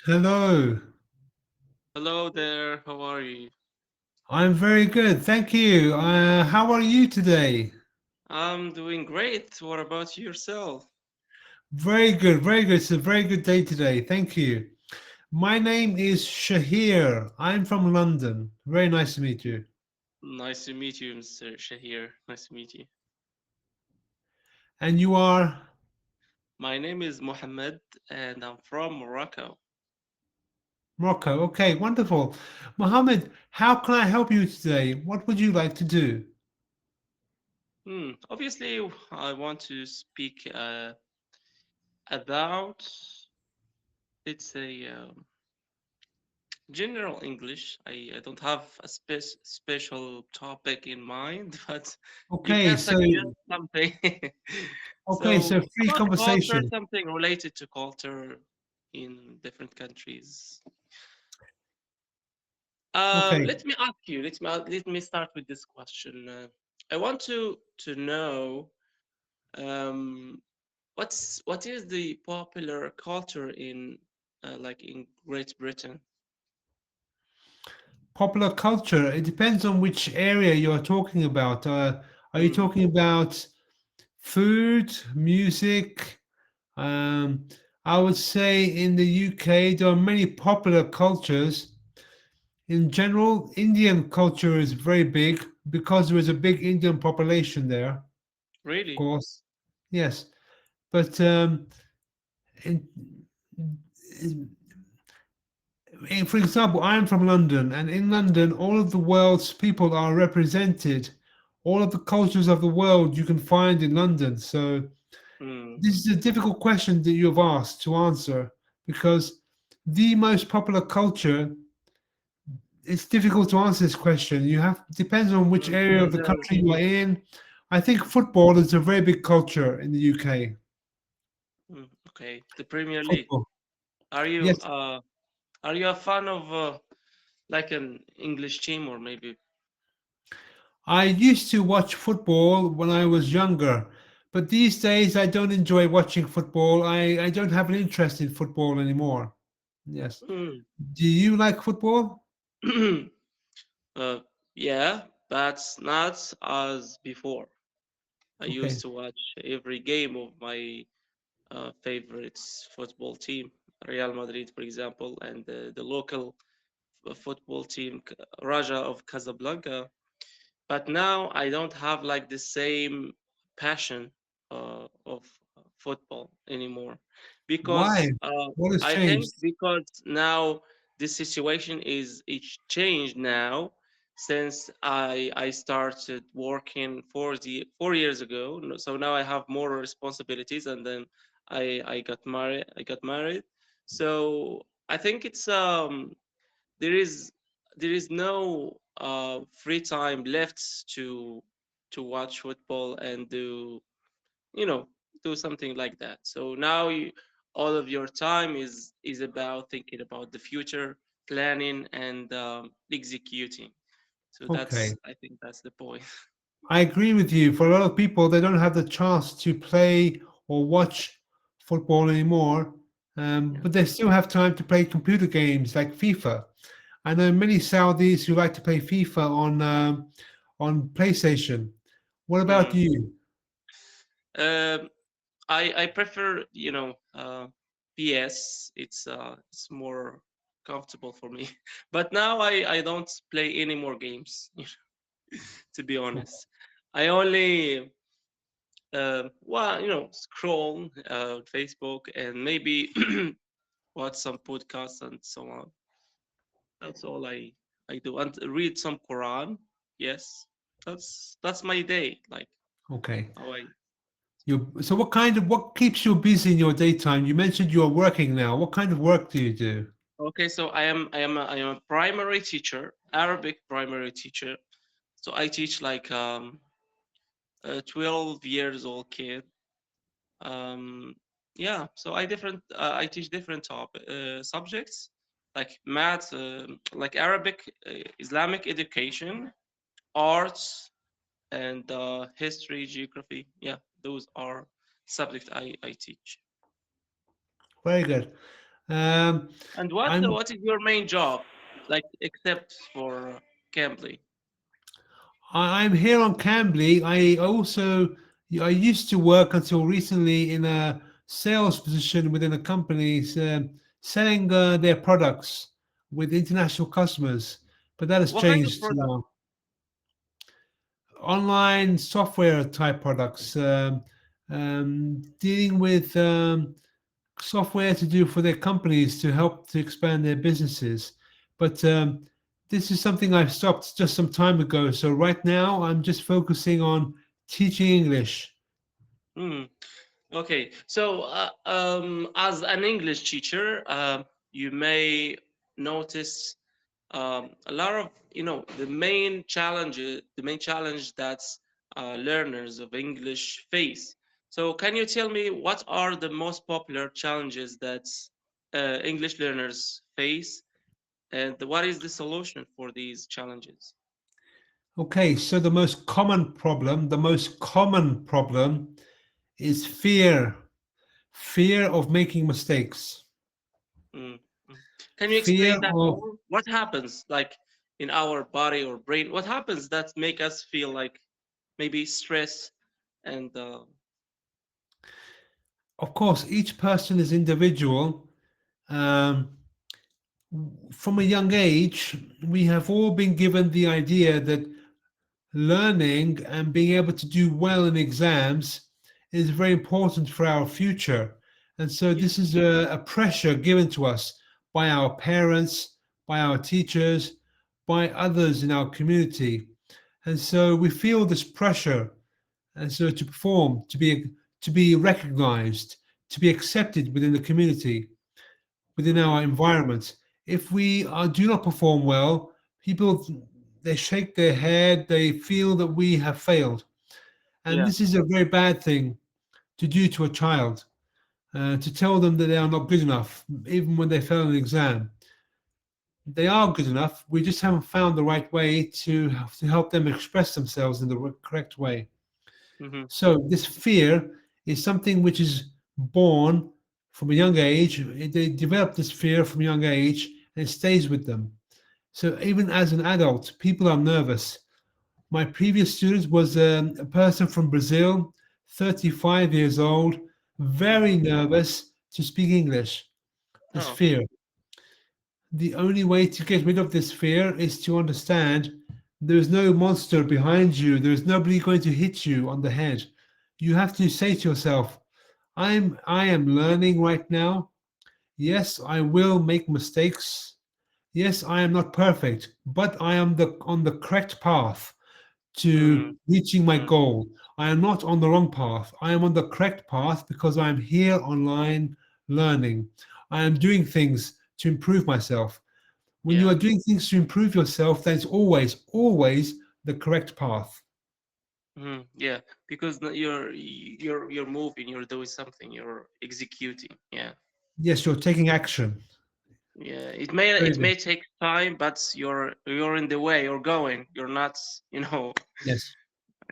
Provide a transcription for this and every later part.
Hello. Hello there, how are you? I'm very good. Thank you. How are you today? I'm doing great. What about yourself? Very good. Very good. It's a very good day today. Thank you. My name is Shahir. I'm from London. Very nice to meet you. Nice to meet you, Mr. Shahir. Nice to meet you. And you are My name is Mohammed and I'm from Morocco. Morocco. Okay, wonderful. Mohammed, how can I help you today? What would you like to do? Obviously, I want to speak about, let's say, general English. I don't have a special topic in mind, but you Okay, can so suggest something. so So, free about culture, conversation. something related to culture in different countries. Okay. Let me ask you. Let me start with this question. I want to know um, what is the popular culture in like in Great Britain? Popular culture, it depends on which area you're talking about. Are you Mm, talking about food, music? Um, I would say in the UK, there are many popular cultures. In general, Indian culture is very big because there is a big Indian population there, of really? course. Yes. But in, for example, I'm from London, and in London, all of the world's people are represented. All of the cultures of the world you can find in London. So Mm, this is a difficult question that you've asked to answer because the most popular culture, it's difficult to answer this question. You have depends on which area of the General. country you are in. I think football is a very big culture in the UK. Okay, the Premier League. Football. Are you Yes, uh are you a fan of like an English team or maybe? I used to watch football when I was younger, but these days I don't enjoy watching football. I don't have an interest in football anymore. Yes. Mm. Do you like football? uh, yeah, but not as before. I Okay. used to watch every game of my favorite football team, Real Madrid, for example, and the local football team, Raja of Casablanca. But now I don't have like the same passion of football anymore Why? because What has I think changed? because now the situation is it's changed now since I started working 4 years ago. So now I have more responsibilities, and then I got married. So I think it's there is there is no free time left to watch football and you know do something like that. So now all of your time is about thinking about the future, planning and executing. So Okay. I think that's the point. I agree with you. For a lot of people, they don't have the chance to play or watch football anymore, Yeah. but they still have time to play computer games like FIFA. I know many Saudis who like to play FIFA on PlayStation. What about Mm. you? Um, I prefer PS. It's more comfortable for me. But now I don't play any more games. To be honest, I only well scroll Facebook and maybe watch some podcasts and so on. That's all I do and read some Quran. Yes, that's my day. Like Okay. how I So what keeps you busy in your daytime? You mentioned you are working now. What kind of work do you do? Okay, so I am a primary teacher, Arabic primary teacher. So I teach like a 12 years old kid. Um, yeah, so I teach different subjects like math, like Arabic, Islamic education, arts, and history, geography. Yeah, those are subjects I teach. Very good. Um, And I'm what is your main job, like except for Cambly? I'm here on Cambly. I used to work until recently in a sales position within a company, selling their products with international customers. But that has What kind of changed product? now. Online software type products, dealing with software to do for their companies to help to expand their businesses. But this is something I've stopped just some time ago. So right now I'm just focusing on teaching English. Hmm. Okay, so as an English teacher, you may notice a lot of the main challenge that learners of English face. So, can you tell me what are the most popular challenges that English learners face, and what is the solution for these challenges? Okay, so the most common problem is fear of making mistakes, Mm, mm. Can you fear explain that of more? What happens, like in our body or brain? What happens that make us feel like maybe stress and of course each person is individual. um, from a young age, we have all been given the idea that learning and being able to do well in exams is very important for our future. And so yeah, this is a pressure given to us by our parents, by our teachers, by others in our community. And so we feel this pressure, and so to perform, to be recognized, to be accepted within the community, within mm, our environment. If we do not perform well, people, they shake their head, they feel that we have failed. And yeah, this is a very bad thing to do to a child, to tell them that they are not good enough, even when they fail an exam. They are good enough. We just haven't found the right way to help them express themselves in the correct way. hmm, So this fear is something which is born from a young age. They develop this fear from a young age, and it stays with them. So even as an adult, people are nervous. My previous student was a person from Brazil, 35 years old, hmm. very nervous to speak English. This Oh, fear. The only way to get rid of this fear is to understand there is no monster behind you. There is nobody going to hit you on the head. You have to say to yourself, I am learning right now. Yes, I will make mistakes. Yes, I am not perfect, but I am on the correct path mm, to reaching my mm, goal. I am not on the wrong path. I am on the correct path because I am here online learning. I am doing things to improve myself. When you yeah, are doing things to improve yourself, that's always the correct path. yeah. Because you're moving, you're doing something, you're executing. Yeah, Yes, you're taking action. yeah. Very It good. may take time, but you're in the way. You're going. You're not. Yes.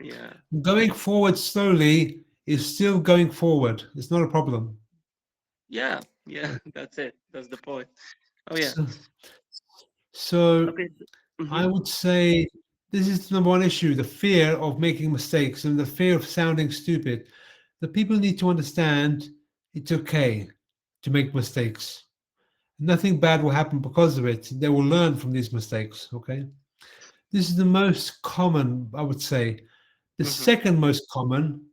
Yeah, Going forward slowly is still going forward. It's not a problem. yeah, yeah. That's it. That's the point. Oh yeah. So, so Okay. I Mm-hmm. would say this is the number one issue, the fear of making mistakes and the fear of sounding stupid. The people need to understand it's okay to make mistakes. Nothing bad will happen because of it. They will learn from these mistakes. Okay. This is the most common, I would say. The Mm-hmm. second most common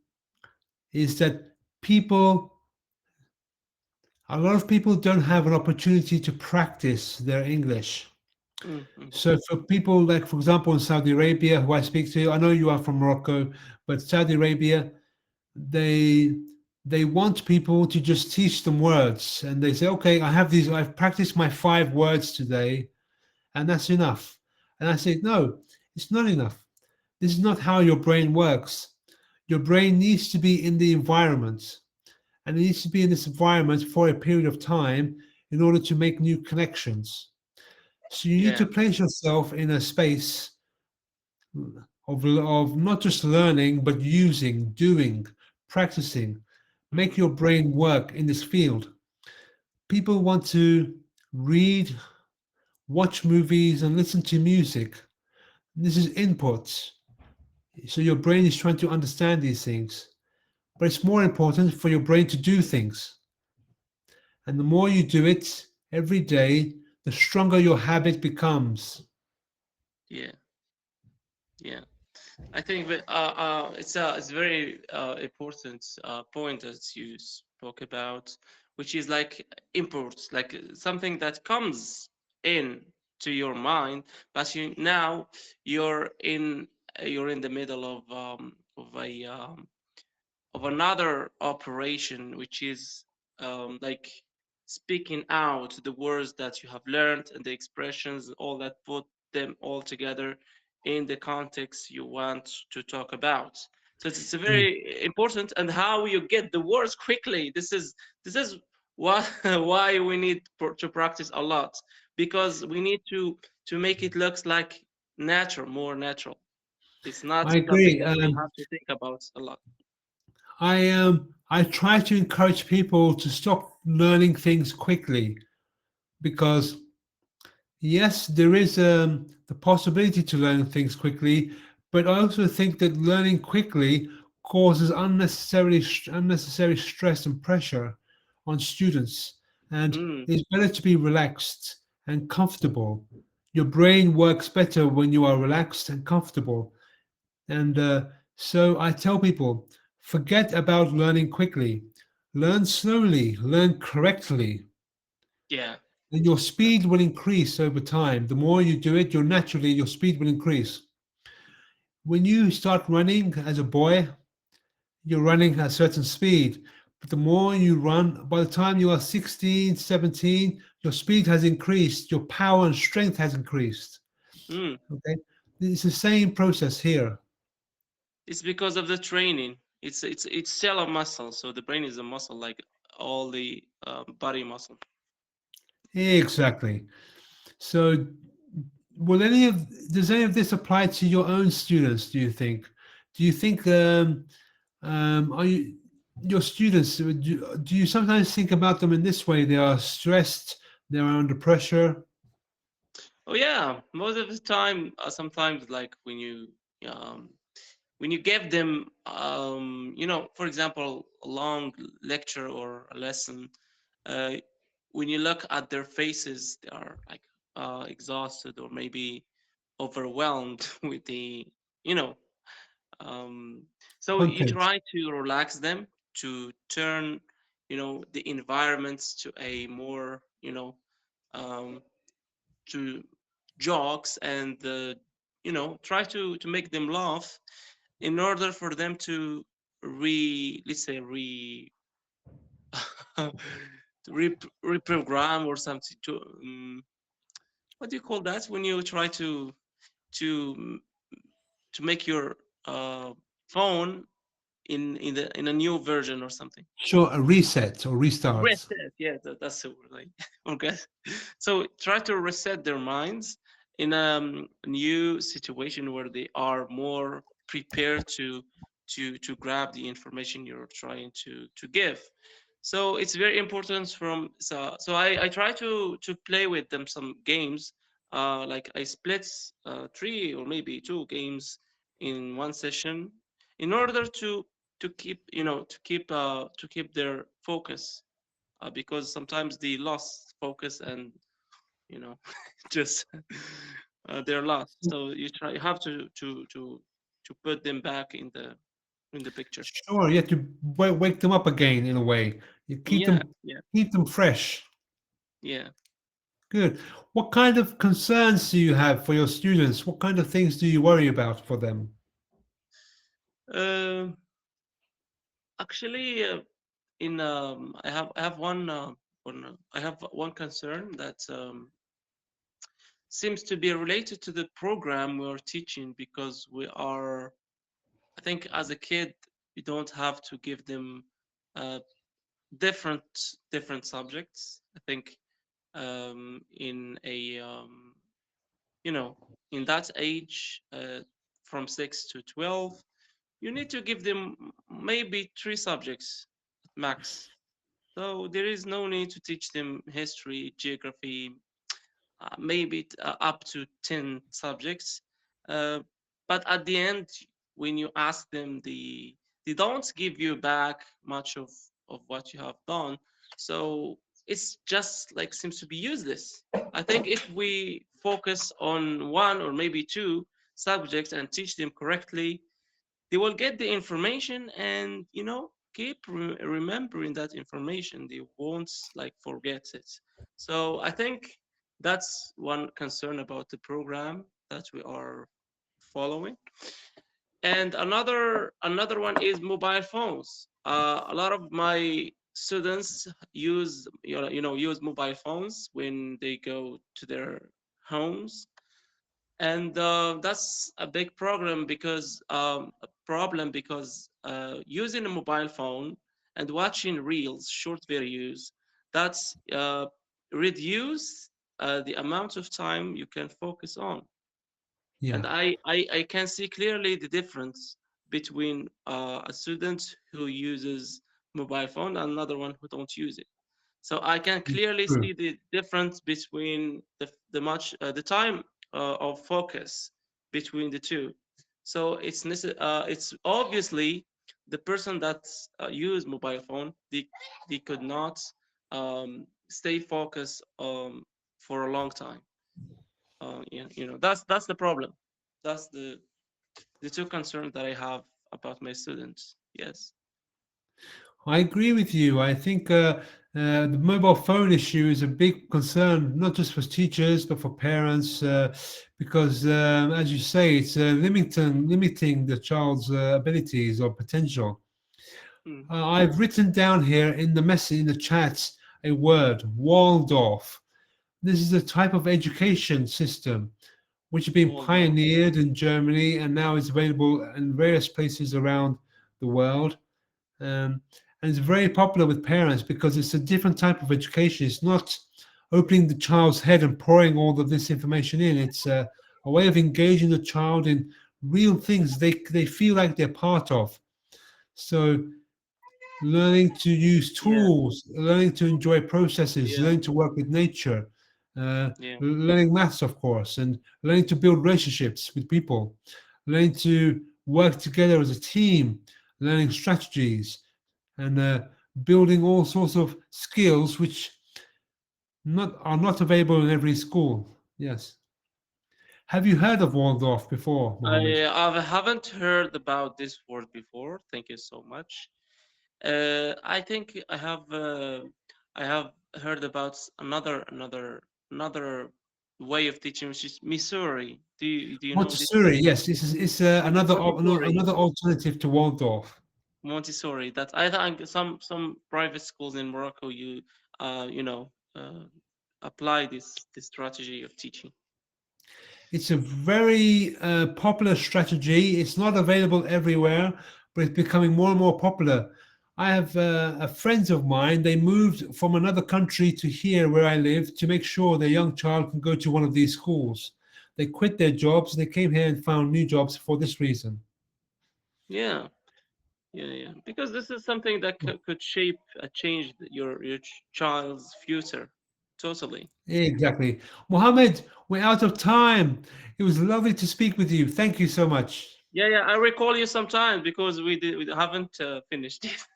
is that people, a lot of people don't have an opportunity to practice their English. Mm-hmm. So for people like, for example, in Saudi Arabia, who I speak to, I know you are from Morocco, but Saudi Arabia, they they want people to just teach them words, and they say, okay, I've practiced my 5 words today, and that's enough. And I say, no, it's not enough. This is not how your brain works. Your brain needs to be in the environment, and it needs to be in this environment for a period of time in order to make new connections. So you need Yeah. to place yourself in a space of not just learning, but using, doing, practicing. Mm-hmm. Make your brain work in this field. people want to read, watch movies, and listen to music. This is inputs. So your brain is trying to understand these things. But it's more important for your brain to do things. And the more you do it every day, the stronger your habit becomes. Yeah, yeah. I think that it's very important point that you spoke about, which is like imports, like something that comes in to your mind, but you now you're in you're in the middle of another operation, which is like speaking out the words that you have learned and the expressions, all that, put them all together in the context you want to talk about. So it's a Yeah, very important, and how you get the words quickly. This is why why we need to practice a lot, because we need to make it looks like natural, more natural. It's not I something agree. that we have to think about a lot. I try to encourage people to stop learning things quickly because yes, there is the possibility to learn things quickly, but I also think that learning quickly causes unnecessary stress and pressure on students. And Mm, it's better to be relaxed and comfortable. Your brain works better when you are relaxed and comfortable. And so I tell people forget about learning quickly, learn slowly, learn correctly, yeah. and your speed will increase over time. The more you do it, your speed will increase. When you start running as a boy, you're running at a certain speed. But the more you run, by the time you are 16, 17, your speed has increased, your power and strength has increased. Mm. Okay. It's the same process here. It's because of the training. It's still a muscle, so the brain is a muscle, like all the body muscle. Exactly. So does any of this apply to your own students, do you think? Do you think are you your students do you sometimes think about them in this way? They are stressed, they're under pressure. Oh yeah, most of the time, sometimes like um, when you give them, for example, a long lecture or a lesson, uh, when you look at their faces, they are like exhausted or maybe overwhelmed with the, you know, um, so you Content. try to relax them, to turn, the environments to a more, um, to jokes, and try to make them laugh in order for them to let's say to reprogram or something, to what do you call that when you try to to make your phone in a new version or something. Sure, a reset or restart. Reset, yeah, that's the word. Like, okay, so try to reset their minds in a new situation where they are more prepared to grab the information you're trying to give. So it's very important. So I try to play with them some games. Like I split three or maybe two games in one session in order to keep to keep their focus, because sometimes they lost focus, and you know just they're lost. So you have to put them back in the picture. Sure, you have to wake them up again in a way. You Yeah, yeah, keep them fresh. yeah. Good. What kind of concerns do you have for your students? What kind of things do you worry about for them? uh, Actually, in I have I have one concern that seems to be related to the program we're teaching, because we are, I think, as a kid, you don't have to give them uh, different different subjects. I think in a you know in that age, from 6 to 12, you need to give them maybe three subjects at max. So there is no need to teach them history, geography, maybe up to 10 subjects. Uh, but at the end, when you ask them, they don't give you back much of what you have done. So it's just like seems to be useless. I think if we focus on one or maybe two subjects and teach them correctly, they will get the information and keep remembering that information. They won't like forget it. So I think that's one concern about the program that we are following. And another one is mobile phones. A lot of my students use use mobile phones when they go to their homes, and that's a big problem because using a mobile phone and watching reels, short videos, that's reduce the amount of time you can focus on. And Yeah, I can see clearly the difference between a student who uses mobile phone and another one who don't use it. So I can it's clearly true. see the difference between the time of focus between the two. So it's obviously the person that use mobile phone, they could not stay focused for a long time. That's the problem. That's the two concerns that I have about my students. Yes. I agree with you. I think the mobile phone issue is a big concern, not just for teachers, but for parents, because, as you say, it's limiting the child's abilities or potential. Mm. I've written down here in the message in the chat a word, Waldorf. This is a type of education system which has been Hold on. pioneered in Germany and now is available in various places around the world. And it's very popular with parents because it's a different type of education. It's not opening the child's head and pouring all of this information in. It's a way of engaging the child in real things they feel like they're part of. So learning to use Yeah. tools, learning to enjoy processes, Yeah. learning to work with nature, Yeah. learning maths, of course, and learning to build relationships with people, learning to work together as a team, learning strategies, and building all sorts of skills which not are not available in every school. Yes. Have you heard of Waldorf before, Mohammed? I haven't heard about this word before. Thank you so much. I think I have heard about another way of teaching, which is Missouri. Do you know this Montessori, way? yes, this is it's another Montessori. another alternative to Waldorf. Montessori. That I think some private schools in Morocco apply this strategy of teaching. It's a very popular strategy. It's not available everywhere, but it's becoming more and more popular. I have friends of mine, they moved from another country to here where I live to make sure their young child can go to one of these schools. They quit their jobs, they came here and found new jobs for this reason. Yeah. Yeah, yeah. Because this is something that could shape, change your child's future. Totally. Exactly. Mohammed, we're out of time. It was lovely to speak with you. Thank you so much. Yeah, yeah. I recall you sometimes because we haven't finished it.